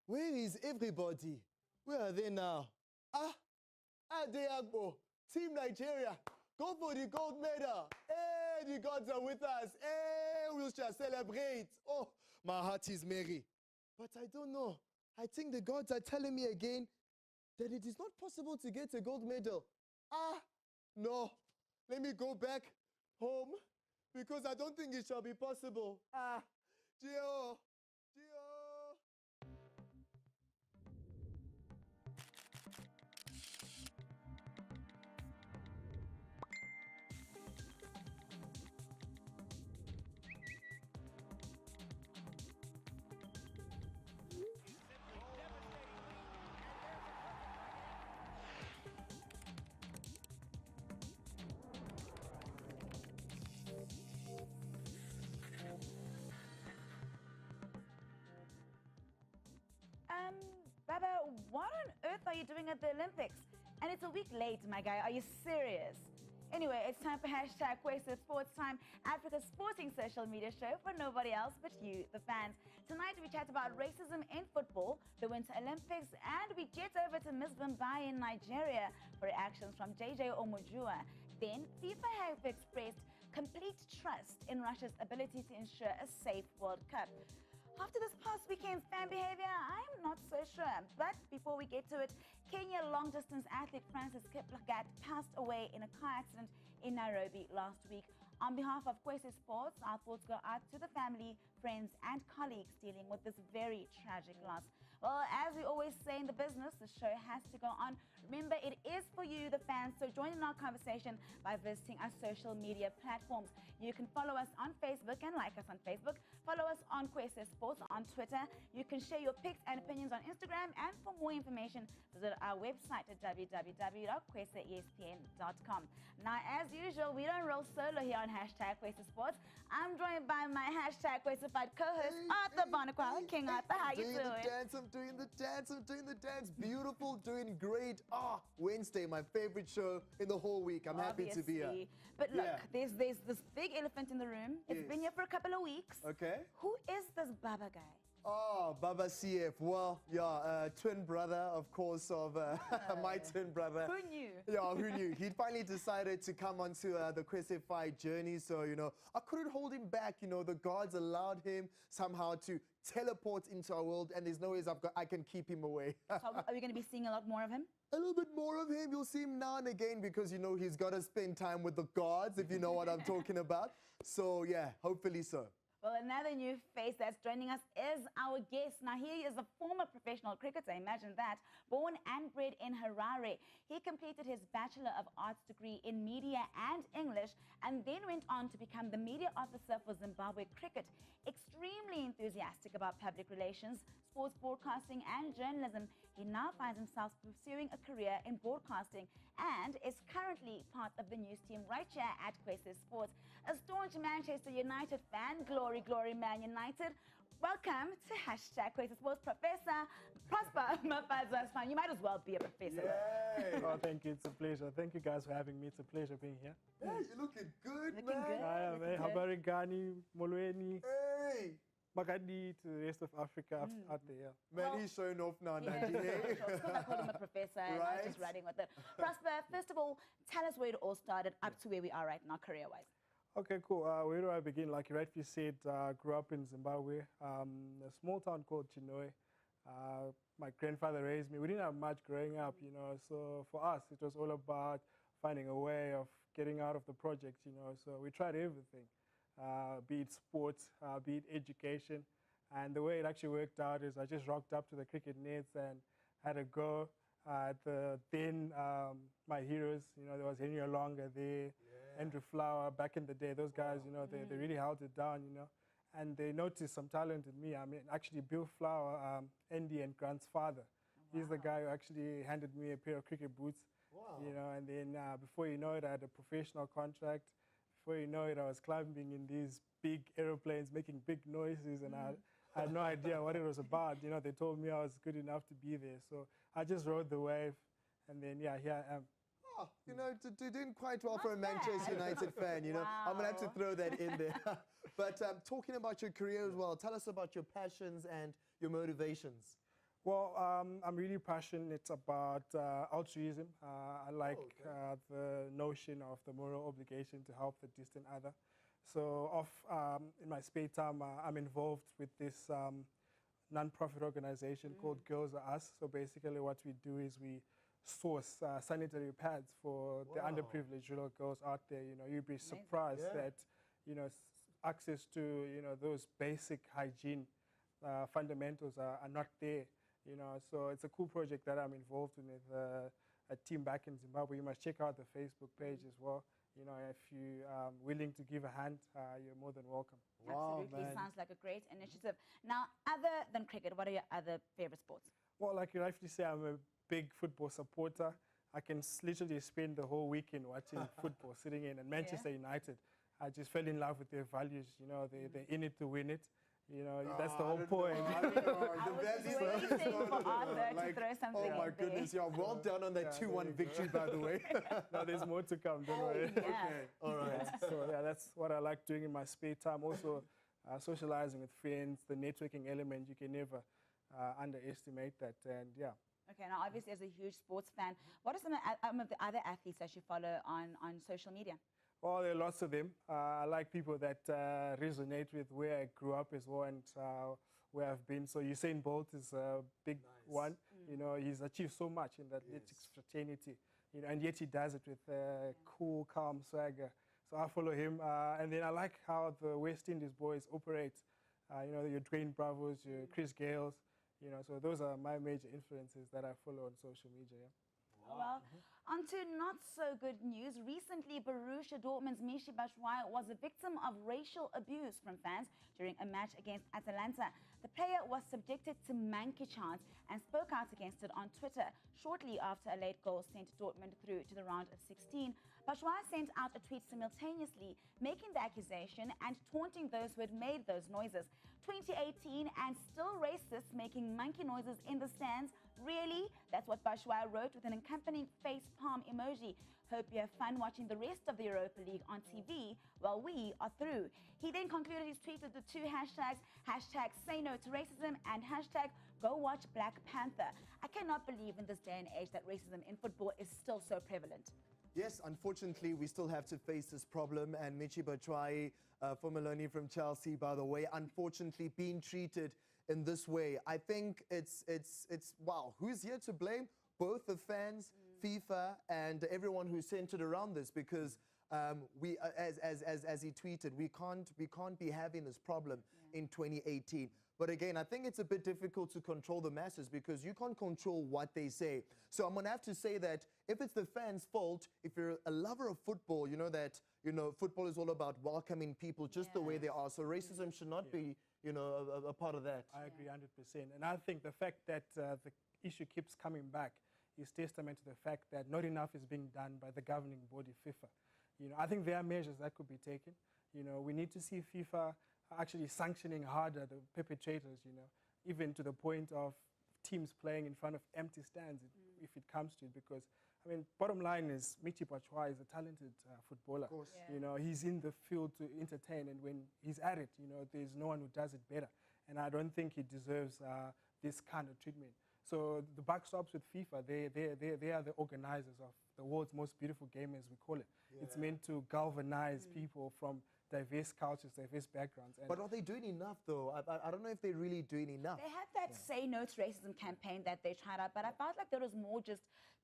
Where is everybody? Where are they now? Deagbo, Team Nigeria, go for the gold medal. Hey, the gods are with us. Hey, we shall celebrate. Oh, my heart is merry. But I don't know. I think the gods are telling me again that it is not possible to get a gold medal. No. Let me go back home because I don't think it shall be possible. Gio. Baba, what on earth are you doing at the Olympics? And it's a week late, my guy. Are you serious? Anyway, it's time for hashtag Kwese Sports Time, Africa's sporting social media show for nobody else but you, the fans. Tonight we chat about racism in football, the Winter Olympics, and we jet over to Miss Mumbai in Nigeria for reactions from JJ Omojua. Then FIFA have expressed complete trust in Russia's ability to ensure a safe World Cup. After this past weekend's fan behavior, I'm not so sure. But before we get to it, Kenya long-distance athlete Francis Kiplagat passed away in a car accident in Nairobi last week. On behalf of Kwese Sports, our thoughts go out to the family, friends, and colleagues dealing with this very tragic loss. Well, as we always say in the business, the show has to go on. Remember, it is for you, the fans, so join in our conversation by visiting our social media platforms. You can follow us on Facebook and like us on Facebook. Follow us on Kwese Sports on Twitter. You can share your pics and opinions on Instagram. And for more information, visit our website at www.kweseespn.com. Now, as usual, we don't roll solo here on hashtag Kwese Sports. I'm joined by my hashtag Kwesified co-host, Arthur Bonacqua. King Arthur, how you doing? I'm doing the dance. Beautiful, doing great. Wednesday, my favorite show in the whole week. I'm happy to be here. But look, there's this big elephant in the room. It's been here for a couple of weeks. Okay. Who is this Baba guy? Oh, Baba CF. Well, twin brother, of course, of my twin brother. Who knew? Yeah, who knew? He finally decided to come onto the Kwese fight journey. So, I couldn't hold him back. The gods allowed him somehow to teleport into our world, and there's no ways I can keep him away. So are we going to be seeing a lot more of him? A little bit more of him. You'll see him now and again because, he's got to spend time with the gods, if you know what I'm talking about. So, yeah, hopefully so. Well, another new face that's joining us is our guest. Now, he is a former professional cricketer, imagine that, born and bred in Harare. He completed his Bachelor of Arts degree in Media and English and then went on to become the media officer for Zimbabwe Cricket. Extremely enthusiastic about public relations, sports broadcasting and journalism, he now finds himself pursuing a career in broadcasting and is currently part of the news team right here at Kwese Sports. A staunch Manchester United fan, glory, Man United. Welcome to hashtag Kwese Sports, Professor Prosper Mafazaspan. You might as well be a professor. Yay. Oh, thank you. It's a pleasure. Thank you guys for having me. It's a pleasure being here. Hey, you're looking good, Looking man. good. I am. Habari Gani, Molweni, Hey. Makadi to the rest of Africa out there. Man, he's showing off now, Yeah, Nandi. sure. Because I called him a professor and I was just running with it. Prosper, first of all, tell us where it all started up to where we are right now, career-wise. Okay, cool. Where do I begin? Like you rightly said, grew up in Zimbabwe, a small town called Chinoy. My grandfather raised me. We didn't have much growing up, so for us, it was all about finding a way of getting out of the projects, so we tried everything. Be it sports, be it education. And the way it actually worked out is I just rocked up to the cricket nets and had a go at my heroes. There was Henry Olonga there, Andrew Flower, back in the day. Those guys, they really held it down, and they noticed some talent in me. I mean, actually, Bill Flower, Andy and Grant's father, he's the guy who actually handed me a pair of cricket boots. Wow. And then before you know it, I had a professional contract. Before you know it, I was climbing in these big aeroplanes, making big noises, and I had no idea what it was about. They told me I was good enough to be there. So I just rode the wave, and then, yeah, here I am. Oh, doing quite well for a Manchester United fan, I'm going to have to throw that in there. But talking about your career as well, tell us about your passions and your motivations. Well, I'm really passionate about altruism. I like the notion of the moral obligation to help the distant other. So in my spare time, I'm involved with this non-profit organization called Girls Are Us. So basically what we do is we source sanitary pads for the underprivileged little girls out there. You know, you'd be surprised that, you know, access to, you know, those basic hygiene fundamentals are not there. You know, so it's a cool project that I'm involved in with a team back in Zimbabwe. You must check out the Facebook page as well. You know, if you are willing to give a hand, you're more than welcome. Absolutely, man. sounds like a great initiative. Now, other than cricket, what are your other favorite sports? Well, like you rightly say, I'm a big football supporter. I can literally spend the whole weekend watching football, sitting in. And Manchester United, I just fell in love with their values. You know, they're in it to win it. You know, that's the whole point. I was just waiting for Arthur to throw something Oh my in goodness, there. yeah, well done on that 2-1 victory, by the way. No, there's more to come, don't worry. Yeah. Okay, all right. So yeah, that's what I like doing in my spare time. Also, socializing with friends, the networking element, you can never underestimate that. And yeah. Okay, now obviously as a huge sports fan, what are some of the other athletes that you follow on social media? Well, there are lots of them. I like people that resonate with where I grew up as well and where I've been. So Usain Bolt is a big one. You know, he's achieved so much in the athletics fraternity. You know, and yet he does it with cool, calm swagger. So I follow him. And then I like how the West Indies boys operate. You know, your Dwayne Bravos, your Chris Gales. You know, so those are my major influences that I follow on social media. Yeah. Well, on to not so good news. Recently, Borussia Dortmund's Michy Batshuayi was a victim of racial abuse from fans during a match against Atalanta. The player was subjected to monkey chants and spoke out against it on Twitter shortly after a late goal sent Dortmund through to the round of 16. Batshuayi sent out a tweet simultaneously making the accusation and taunting those who had made those noises. 2018 and still racist, making monkey noises in the stands. Really? That's what Batshuayi wrote with an accompanying face palm emoji. Hope you have fun watching the rest of the Europa League on TV while we are through. He then concluded his tweet with the two hashtags, hashtag say no to racism and hashtag go watch Black Panther. I cannot believe in this day and age that racism in football is still so prevalent. Yes, unfortunately, we still have to face this problem. And Michy Batshuayi, former loanee from Chelsea, by the way, unfortunately being treated in this way. I think it's wow, who's here to blame? Both the fans, FIFA, and everyone who's centered around this, because we, as he tweeted, we can't be having this problem in 2018. But again, I think it's a bit difficult to control the masses because you can't control what they say. So I'm going to have to say that if it's the fans' fault, if you're a lover of football, you know that, you know, football is all about welcoming people just the way they are. So racism should not be, you know, a part of that. I agree 100%. And I think the fact that the issue keeps coming back is testament to the fact that not enough is being done by the governing body, FIFA. You know, I think there are measures that could be taken. You know, we need to see FIFA actually sanctioning harder the perpetrators, you know, even to the point of teams playing in front of empty stands if it comes to it. Because, I mean, bottom line is Michy Batshuayi is a talented footballer. Of course. You know, he's in the field to entertain, and when he's at it, you know, there's no one who does it better. And I don't think he deserves this kind of treatment. So the buck stops with FIFA. They are the organizers of the world's most beautiful game, as we call it. Yeah. It's meant to galvanize people from diverse cultures, diverse backgrounds. And but are they doing enough, though? I don't know if they're really doing enough. They had that Say No to Racism campaign that they tried out, but I felt like there was more just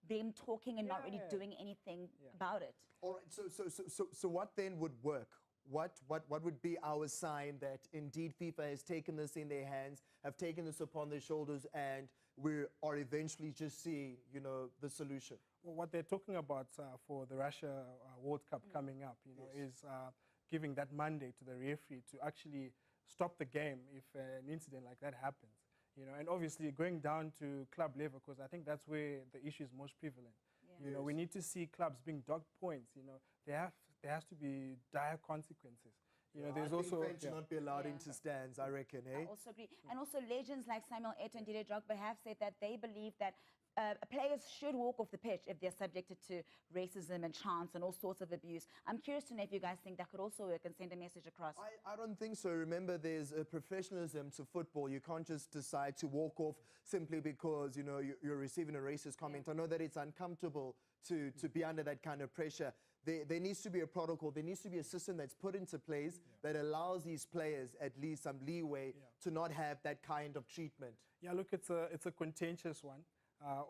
them talking and not really doing anything about it. All right, so what then would work? What would be our sign that indeed FIFA has taken this in their hands, have taken this upon their shoulders, and we are eventually just seeing, you know, the solution? Well, what they're talking about for the Russia World Cup coming up, you know, is giving that mandate to the referee to actually stop the game if an incident like that happens. You know, and obviously going down to club level, because I think that's where the issue is most prevalent. You know, we need to see clubs being docked points. You know, there has to be dire consequences. You know, I there's think also fans should not be allowed Yeah. into stands, I reckon, eh? I also agree. And also legends like Samuel Eto'o and Didier Drogba have said that they believe that players should walk off the pitch if they're subjected to racism and chants and all sorts of abuse. I'm curious to know if you guys think that could also work and send a message across. I don't think so. Remember, there's a professionalism to football. You can't just decide to walk off simply because, you know, you're receiving a racist comment. I know that it's uncomfortable to be under that kind of pressure. There needs to be a protocol. There needs to be a system that's put into place that allows these players at least some leeway to not have that kind of treatment. Yeah, look, it's a contentious one.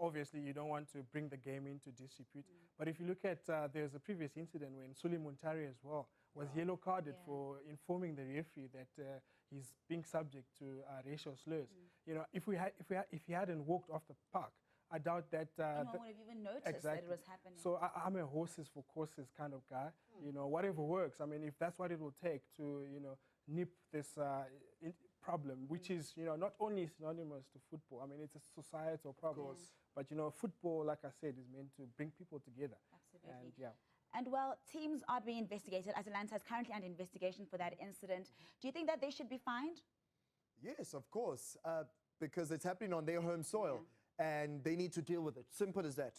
Obviously, you don't want to bring the game into disrepute. But if you look at, there's a previous incident when Suli Muntari as well was yellow carded for informing the referee that he's being subject to racial slurs. You know, if he hadn't walked off the park, I doubt that no one would have even noticed that it was happening. So I'm a horses for courses kind of guy. You know, whatever works. I mean, if that's what it will take to, you know, nip this problem, which is, you know, not only synonymous to football. I mean, it's a societal problem. But, you know, football, like I said, is meant to bring people together. Absolutely. And, And well, teams are being investigated. Atalanta is currently under investigation for that incident. Do you think that they should be fined? Yes, of course, because it's happening on their home soil and they need to deal with it. Simple as that.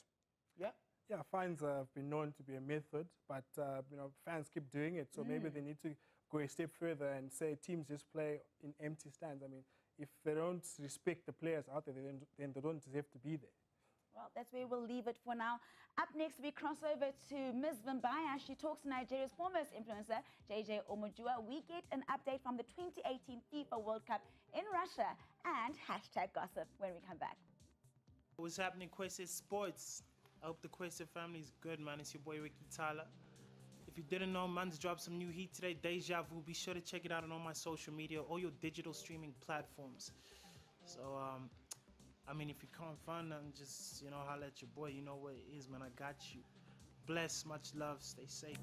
Yeah. Yeah, fines have been known to be a method, but, you know, fans keep doing it. So maybe they need to go a step further and say teams just play in empty stands. I mean, if they don't respect the players out there, then they don't deserve to be there. Well, that's where we'll leave it for now. Up next, we cross over to Ms. Vimbaya. She talks to Nigeria's foremost influencer, JJ Omojua. We get an update from the 2018 FIFA World Cup in Russia and hashtag gossip when we come back. What's happening, Kwese Sports? I hope the Kwese family is good, man. It's your boy, Ricky Tyler. If you didn't know, man's dropped some new heat today, Deja Vu. Be sure to check it out on all my social media, all your digital streaming platforms. So, I mean, if you can't find nothing, just, you know, holla at your boy. You know what it is, man. I got you. Bless, much love, stay safe.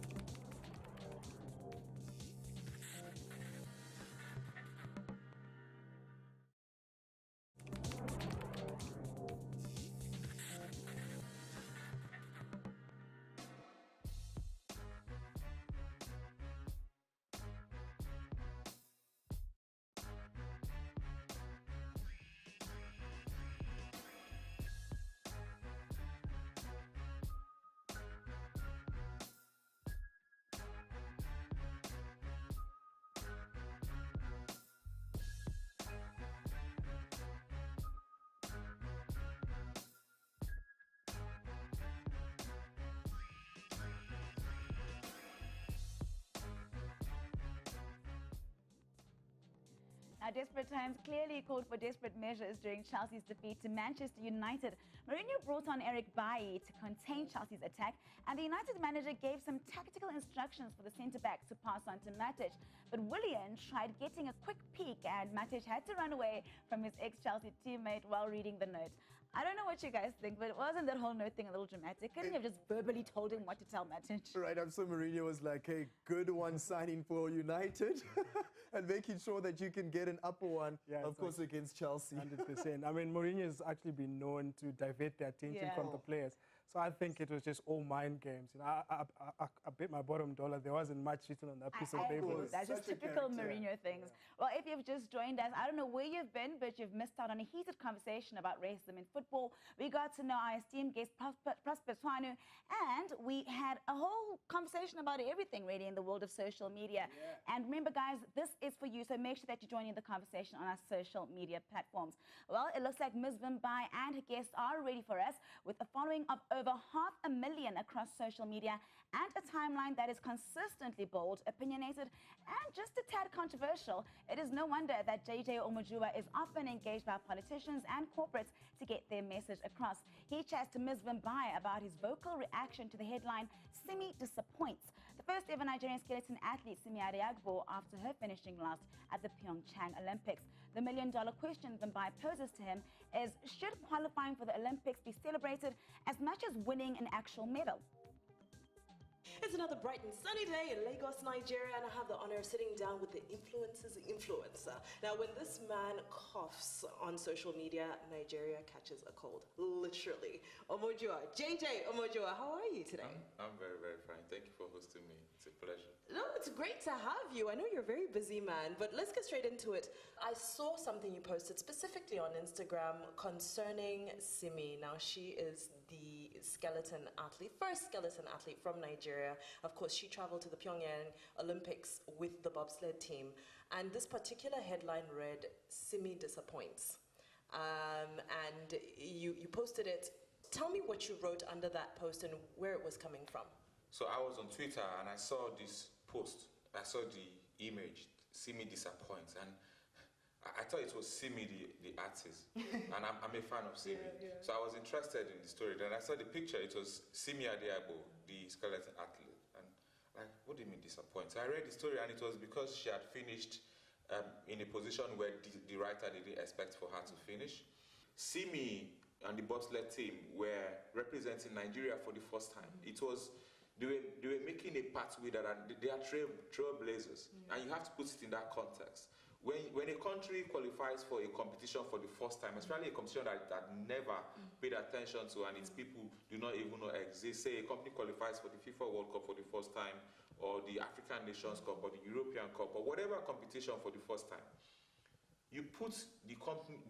Now, desperate times clearly called for desperate measures during Chelsea's defeat to Manchester United. Mourinho brought on Eric Bailly to contain Chelsea's attack, and the United manager gave some tactical instructions for the centre-back to pass on to Matic. But Willian tried getting a quick peek, and Matic had to run away from his ex-Chelsea teammate while reading the note. I don't know what you guys think, but wasn't that whole note thing a little dramatic? Couldn't you have just verbally told him what to tell Matic? Right, I'm sure Mourinho was like, hey, good one signing for United and making sure that you can get an upper one, of course, against Chelsea. 100%. I mean, Mourinho has actually been known to divert the attention from the players. So I think it was just all mind games. You know, I bet my bottom dollar there wasn't much written on that piece of paper. That's just typical Mourinho things. Well, if you've just joined us, I don't know where you've been, but you've missed out on a heated conversation about racism in football. We got to know our esteemed guest, Prosper Twanu, and we had a whole conversation about everything really in the world of social media. And remember, guys, this is for you, so make sure that you join in the conversation on our social media platforms. Well, it looks like Ms. Vimbai and her guests are ready for us with a following of over 500,000 across social media and a timeline that is consistently bold, opinionated, and just a tad controversial. It is no wonder that JJ Omojua is often engaged by politicians and corporates to get their message across. He chats to Ms. Vimbai about his vocal reaction to the headline, Simi disappoints the first ever Nigerian skeleton athlete, Simi Adiagbo, after her finishing last at the Pyeongchang Olympics. The million-dollar question Vimbai poses to him is, should qualifying for the Olympics be celebrated as much as winning an actual medal? It's another bright and sunny day in Lagos, Nigeria, and I have the honor of sitting down with the influencer's influencer. Now, when this man coughs on social media, Nigeria catches a cold, literally. Omojua, JJ Omojua, how are you today? I'm very, very fine. Thank you for hosting me. It's a pleasure. No, it's great to have you. I know you're a very busy man, but let's get straight into it. I saw something you posted specifically on Instagram concerning Simi. Now, she is the first skeleton athlete from Nigeria. Of course, she traveled to the Pyongyang Olympics with the bobsled team. And this particular headline read, Simi disappoints. And you posted it. Tell me what you wrote under that post and where it was coming from. So I was on Twitter and I saw this post. I saw the image, Simi disappoints. And I thought it was Simi, the artist. And I'm a fan of Simi. Yeah. So I was interested in the story. Then I saw the picture. It was Simi Adiabo, the skeleton athlete. And like, what do you mean disappoint? So I read the story and it was because she had finished in a position where the writer didn't expect for her to finish. Simi and the bobsled team were representing Nigeria for the first time. It was, they were making a pathway that they are trailblazers. And you have to put it in that context. When a country qualifies for a competition for the first time, especially a competition that never paid attention to and its people do not even know exists, say a company qualifies for the FIFA World Cup for the first time, or the African Nations Cup, or the European Cup, or whatever competition for the first time, you put the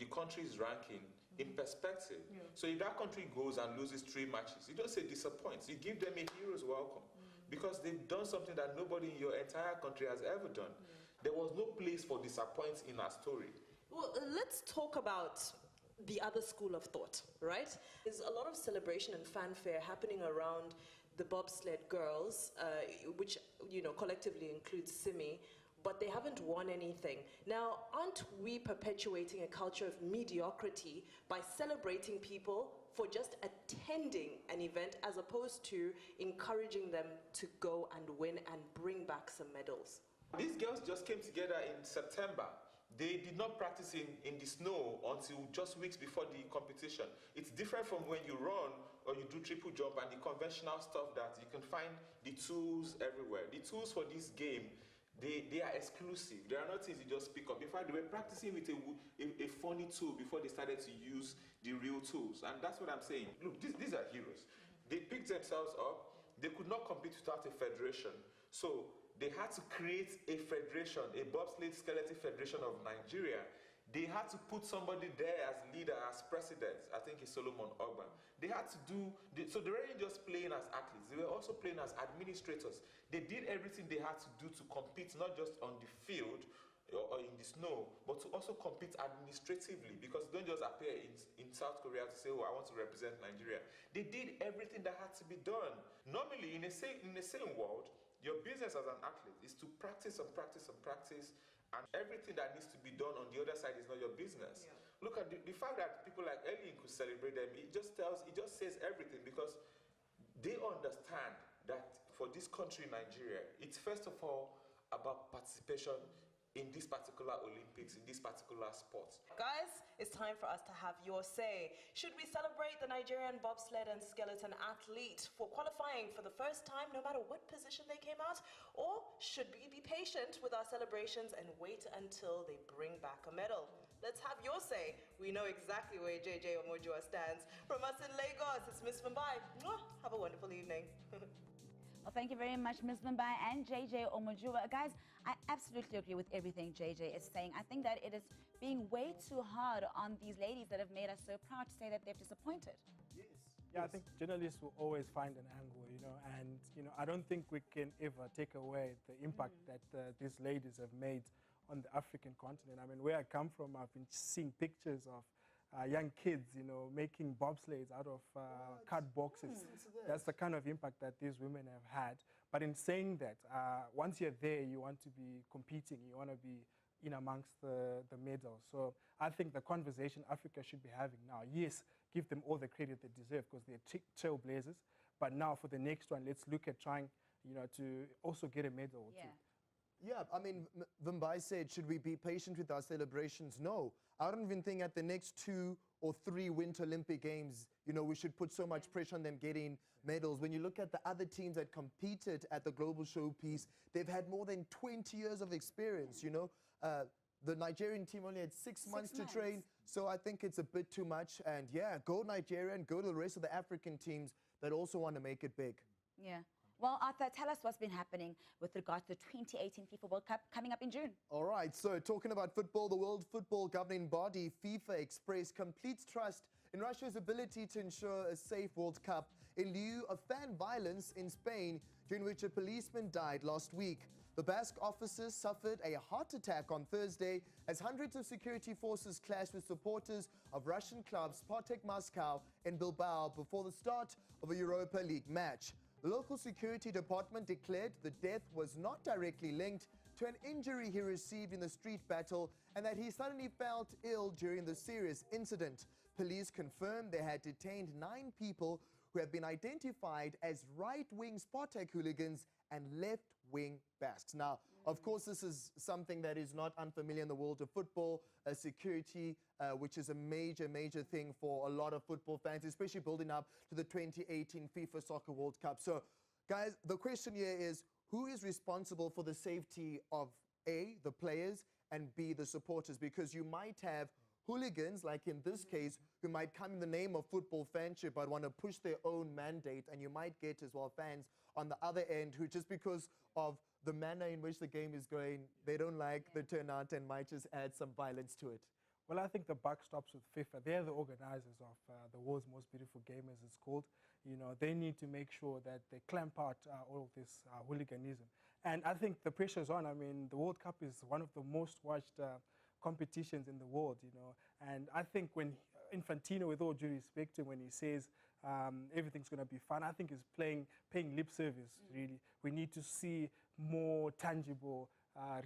country's ranking in perspective. So if that country goes and loses 3 matches, you don't say disappoints, you give them a hero's welcome, because they've done something that nobody in your entire country has ever done. There was no place for disappoint in our story. Well, let's talk about the other school of thought, right? There's a lot of celebration and fanfare happening around the bobsled girls, which, you know, collectively includes Simi, but they haven't won anything. Now, aren't we perpetuating a culture of mediocrity by celebrating people for just attending an event as opposed to encouraging them to go and win and bring back some medals? These girls just came together in September. They did not practice in the snow until just weeks before the competition. It's different from when you run or you do triple jump and the conventional stuff that you can find the tools everywhere. The tools for this game, they are exclusive. They are not things you just pick up. In fact, they were practicing with a funny tool before they started to use the real tools. And that's what I'm saying. Look, these are heroes. They picked themselves up. They could not compete without a federation. So they had to create a federation, a bobsleigh skeleton federation of Nigeria. They had to put somebody there as leader, as president. I think it's Solomon Ogba. They had to do, so they weren't just playing as athletes, they were also playing as administrators. They did everything they had to do to compete, not just on the field or in the snow, but to also compete administratively, because you don't just appear in South Korea to say, oh, I want to represent Nigeria. They did everything that had to be done. Normally, in the same world, your business as an athlete is to practice and practice and practice, and everything that needs to be done on the other side is not your business. Look at the fact that people like Ellie could celebrate them, it just says everything, because they understand that for this country, Nigeria, it's first of all about participation in this particular Olympics, in this particular sport. Guys, it's time for us to have your say. Should we celebrate the Nigerian bobsled and skeleton athlete for qualifying for the first time, no matter what position they came out? Or should we be patient with our celebrations and wait until they bring back a medal? Let's have your say. We know exactly where JJ Omojua stands. From us in Lagos, it's Miss Mumbai. Have a wonderful evening. Well, thank you very much, Ms. Mumbai and JJ Omojua. Guys, I absolutely agree with everything JJ is saying. I think that it is being way too hard on these ladies that have made us so proud to say that they're disappointed. Yes. Yeah, I think journalists will always find an angle, and, I don't think we can ever take away the impact that these ladies have made on the African continent. I mean, where I come from, I've been seeing pictures of young kids, making bobsleighs out of card boxes. That's the kind of impact that these women have had. But in saying that, once you're there, you want to be competing. You want to be in amongst the medals. So I think the conversation Africa should be having now, yes, give them all the credit they deserve because they're trailblazers. But now for the next one, let's look at trying, to also get a medal or two. Yeah, I mean, Mumbai said, should we be patient with our celebrations? No. I don't even think at the next 2 or 3 Winter Olympic Games, you know, we should put so much pressure on them getting medals. When you look at the other teams that competed at the global showpiece, they've had more than 20 years of experience, you know. The Nigerian team only had 6 months to train, so I think it's a bit too much. And yeah, go Nigeria and go to the rest of the African teams that also want to make it big. Yeah. Well, Arthur, tell us what's been happening with regards to the 2018 FIFA World Cup coming up in June. All right, so talking about football, the World Football Governing Body, FIFA, expressed complete trust in Russia's ability to ensure a safe World Cup in lieu of fan violence in Spain, during which a policeman died last week. The Basque officers suffered a heart attack on Thursday as hundreds of security forces clashed with supporters of Russian club Spartak Moscow in Bilbao before the start of a Europa League match. The local security department declared the death was not directly linked to an injury he received in the street battle and that he suddenly felt ill during the serious incident. Police confirmed they had detained 9 people who have been identified as right-wing Spartak hooligans and left-wing Basques. Now, of course, this is something that is not unfamiliar in the world of football, security, which is a major, major thing for a lot of football fans, especially building up to the 2018 FIFA Soccer World Cup. So, guys, the question here is, who is responsible for the safety of A, the players, and B, the supporters? Because you might have hooligans, like in this case, who might come in the name of football fanship but want to push their own mandate, and you might get as well fans on the other end who, just because of the manner in which the game is going, they don't like the turnout and might just add some violence to it. Well, I think the buck stops with FIFA. They're the organizers of the world's most beautiful game, as it's called. You know, they need to make sure that they clamp out all of this hooliganism. And I think the pressure's on. I mean, the World Cup is one of the most watched competitions in the world, you know. And I think when Infantino, with all due respect to him, when he says everything's going to be fun, I think he's paying lip service, really. We need to see more tangible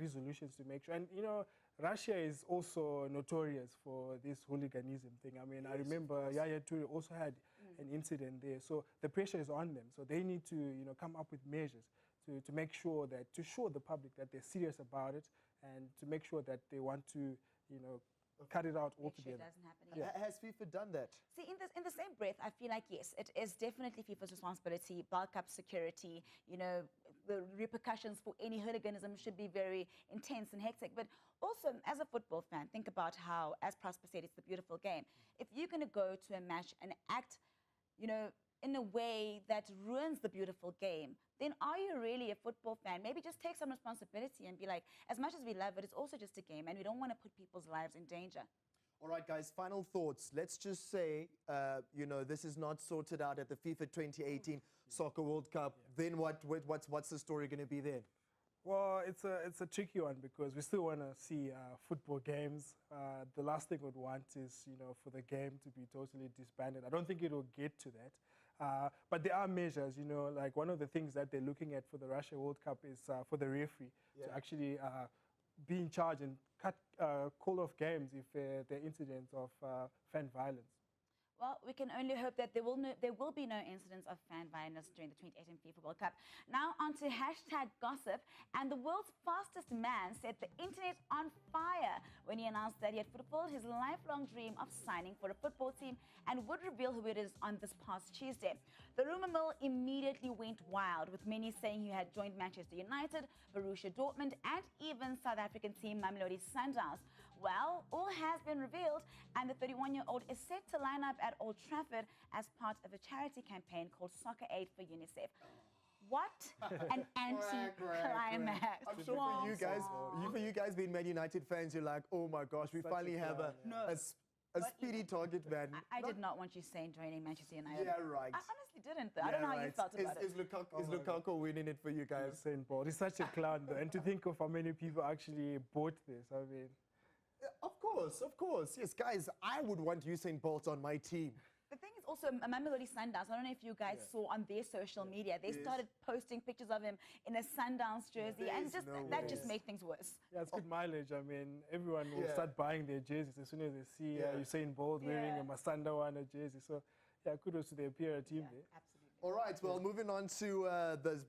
resolutions to make sure. And, you know, Russia is also notorious for this hooliganism thing. I mean, I remember Yaya Toure also had an incident there. So the pressure is on them. So they need to, you know, come up with measures to make sure that, to show the public that they're serious about it and to make sure that they want to, you know, cut it out altogether. Make sure it doesn't happen again. Has FIFA done that? See, in the same breath, I feel like, yes, it is definitely FIFA's responsibility, bulk up security, you know, the repercussions for any hooliganism should be very intense and hectic. But also, as a football fan, think about how, as Prosper said, it's the beautiful game. If you're going to go to a match and act, you know, in a way that ruins the beautiful game, then are you really a football fan? Maybe just take some responsibility and be like, as much as we love it, it's also just a game and we don't want to put people's lives in danger. All right, guys, final thoughts. Let's just say, you know, this is not sorted out at the FIFA 2018 Soccer World Cup. Then what's the story going to be then? Well, it's a tricky one because we still want to see football games. The last thing we'd want is, you know, for the game to be totally disbanded. I don't think it will get to that. But there are measures, you know, like one of the things that they're looking at for the Russia World Cup is for the referee to actually be in charge and call off games if there are incidents of fan violence. Well, we can only hope that there will be no incidents of fan violence during the 2018 FIFA World Cup. Now on to #gossip. And the world's fastest man set the internet on fire when he announced that he had fulfilled his lifelong dream of signing for a football team and would reveal who it is on this past Tuesday. The rumor mill immediately went wild, with many saying he had joined Manchester United, Borussia Dortmund, and even South African team Mamelodi Sundowns. Well, all has been revealed, and the 31-year-old is set to line up at Old Trafford as part of a charity campaign called Soccer Aid for UNICEF. What an anti-climax. I'm sure for you guys being Man United fans, you're like, oh my gosh, we finally have a speedy target, man. I did not want you saying joining Manchester United. Yeah, right. I honestly didn't, though. I don't know how you felt about it. Is Lukaku winning it for you guys? Usain Bolt. He's such a clown, though. And to think of how many people actually bought this, I mean... Of course. Yes, guys, I would want Usain Bolt on my team. The thing is also, Mamelodi Sundowns, I don't know if you guys saw on their social media, they started posting pictures of him in a Sundowns jersey, and that just made things worse. Yeah, it's good mileage. I mean, everyone will start buying their jerseys as soon as they see Usain Bolt wearing a Sundown jersey. So, yeah, kudos to the PR team there. Absolutely. All right, well, moving on to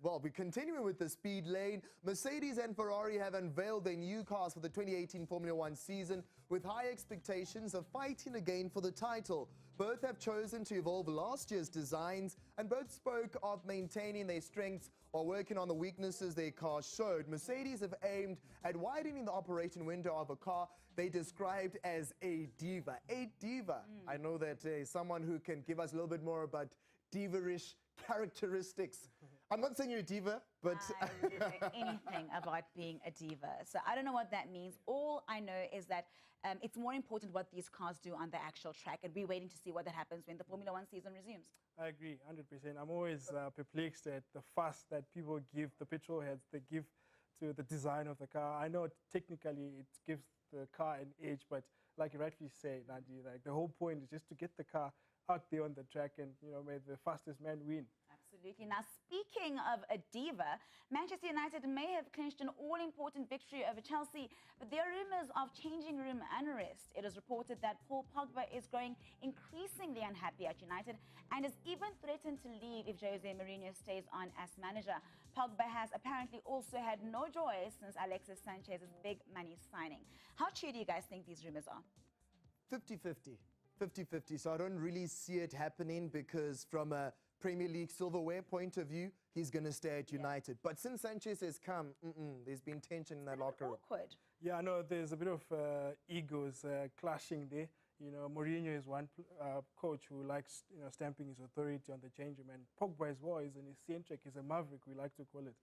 we're continuing with the speed lane. Mercedes and Ferrari have unveiled their new cars for the 2018 Formula One season with high expectations of fighting again for the title. Both have chosen to evolve last year's designs and both spoke of maintaining their strengths while working on the weaknesses their cars showed. Mercedes have aimed at widening the operating window of a car they described as a diva. A diva. I know that someone who can give us a little bit more about diva-ish characteristics. I'm not saying you're a diva, but I don't know anything about being a diva. So I don't know what that means. All I know is that it's more important what these cars do on the actual track, and we're waiting to see what that happens when the Formula One season resumes. I agree, 100%. I'm always perplexed at the fuss that people give, the petrol heads, they give to the design of the car. I know technically it gives the car an edge, but like you rightly say, Nandi, like the whole point is just to get the car out there on the track and, you know, may the fastest man win. Absolutely. Now, speaking of a diva, Manchester United may have clinched an all-important victory over Chelsea, but there are rumours of changing room unrest. It is reported that Paul Pogba is growing increasingly unhappy at United and has even threatened to leave if Jose Mourinho stays on as manager. Pogba has apparently also had no joy since Alexis Sanchez's big money signing. How true do you guys think these rumours are? 50-50. 50-50. So I don't really see it happening because from a Premier League silverware point of view, he's going to stay at United. But since Sanchez has come, there's been tension in that locker room. Awkward. Yeah, I know there's a bit of egos clashing there. You know, Mourinho is one coach who likes, you know, stamping his authority on the change room, and Pogba as well is an eccentric, he's a maverick, we like to call it.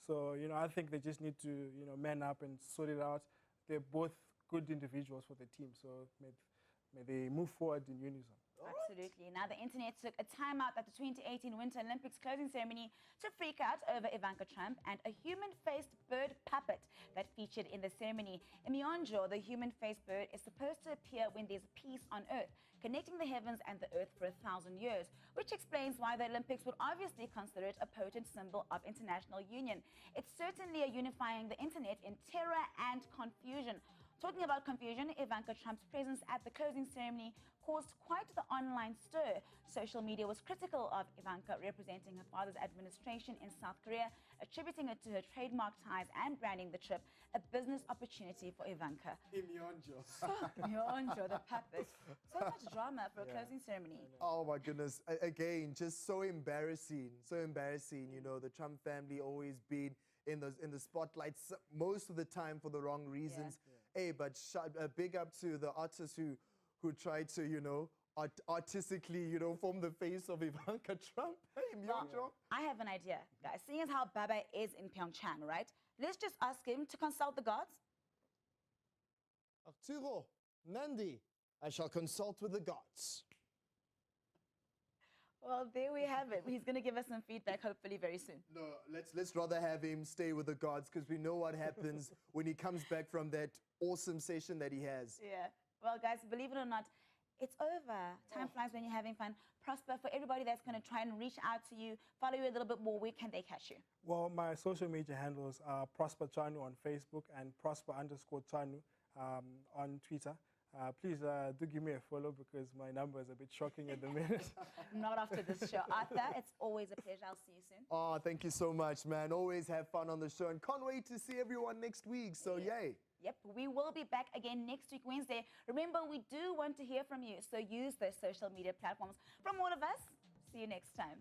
So, you know, I think they just need to, you know, man up and sort it out. They're both good individuals for the team, so may they move forward in unison. Absolutely. Now, the internet took a timeout at the 2018 Winter Olympics closing ceremony to freak out over Ivanka Trump and a human-faced bird puppet that featured in the ceremony. Imionjo, the human-faced bird, is supposed to appear when there's peace on Earth, connecting the heavens and the Earth for 1,000 years, which explains why the Olympics would obviously consider it a potent symbol of international union. It's certainly a unifying the internet in terror and confusion. Talking about confusion, Ivanka Trump's presence at the closing ceremony caused quite the online stir. Social media was critical of Ivanka representing her father's administration in South Korea, attributing it to her trademark ties and branding the trip a business opportunity for Ivanka. Imionjo. Imionjo, the puppet. So much drama for a closing ceremony. Oh my goodness. Again, just so embarrassing. So embarrassing. You know, the Trump family always been in the spotlight most of the time for the wrong reasons. Hey, but big up to the artists who tried to, you know, artistically, you know, form the face of Ivanka Trump. Hey, Myeongjo. I have an idea, guys. Seeing as how Baba is in Pyeongchang, right? Let's just ask him to consult the gods. Arturo, Nandi, I shall consult with the gods. Well, there we have it. He's going to give us some feedback, hopefully, very soon. No, let's rather have him stay with the gods because we know what happens when he comes back from that awesome session that he has. Yeah. Well, guys, believe it or not, it's over. Time flies when you're having fun. Prosper, for everybody that's going to try and reach out to you, follow you a little bit more, where can they catch you? Well, my social media handles are Prosper Chanu on Facebook and Prosper_Chanu on Twitter. Please do give me a follow because my number is a bit shocking at the minute. Not after this show. Arthur, it's always a pleasure. I'll see you soon. Oh, thank you so much, man. Always have fun on the show and can't wait to see everyone next week. So, yay. Yep, we will be back again next week, Wednesday. Remember, we do want to hear from you, so use those social media platforms. From all of us, see you next time.